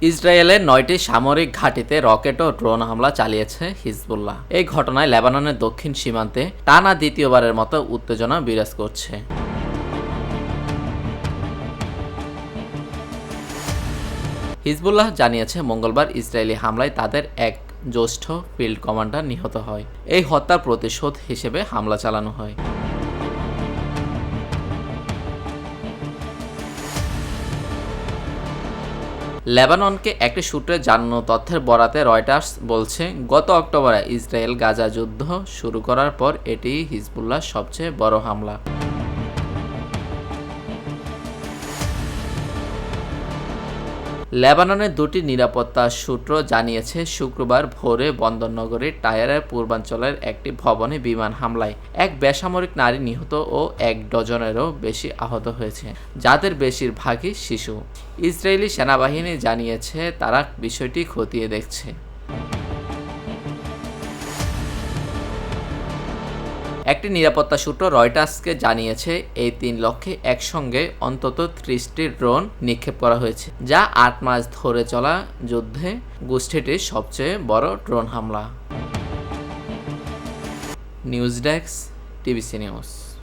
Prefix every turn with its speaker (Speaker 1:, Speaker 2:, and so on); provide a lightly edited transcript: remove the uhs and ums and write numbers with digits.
Speaker 1: ইসরায়েলের ৯টি সামরিক ঘাঁটিতে রকেট ও ড্রোন হামলা চালিয়েছে হিজবুল্লাহ। এই ঘটনায় লেবাননের দক্ষিণ সীমান্তে টানা দ্বিতীয়বারের মতো উত্তেজনা বিরাজ করছে। হিজবুল্লাহ জানিয়েছে মঙ্গলবার ইসরায়েলি হামলায় তাদের এক জ্যেষ্ঠ ফিল্ড কমান্ডার নিহত হয়। এই হত্যার প্রতিশোধ হিসেবে হামলা চালানো হয়। লেবাননকে একটি সূত্রে জানানো তথ্যের বরাতে রয়টার্স বলছে, গত অক্টোবরে ইসরায়েল গাজা যুদ্ধ শুরু করার পর এটি হিজবুল্লাহর সবচেয়ে বড় হামলা। লেবাননের দুটি নিরাপত্তা সূত্র জানিয়েছে শুক্রবার ভোরে বন্দরনগরীর টায়ারের পূর্বাঞ্চলের একটি ভবনে বিমান হামলায় এক বেসামরিক নারী নিহত ও ১ ডজনেরও বেশি আহত হয়েছে, যাদের বেশিরভাগই শিশু। ইসরায়েলি সেনাবাহিনী জানিয়েছে তারা বিষয়টি খতিয়ে দেখছে। একটি নিরাপত্তা সূত্র রয়টার্সকে জানিয়েছে এই ৩ লক্ষ্যে একসঙ্গে অন্তত ৩০টি ড্রোন নিক্ষেপ করা হয়েছে, যা ৮ মাস ধরে চলা যুদ্ধে গোষ্ঠীটির সবচেয়ে বড় ড্রোন হামলা। News desk, TBC news.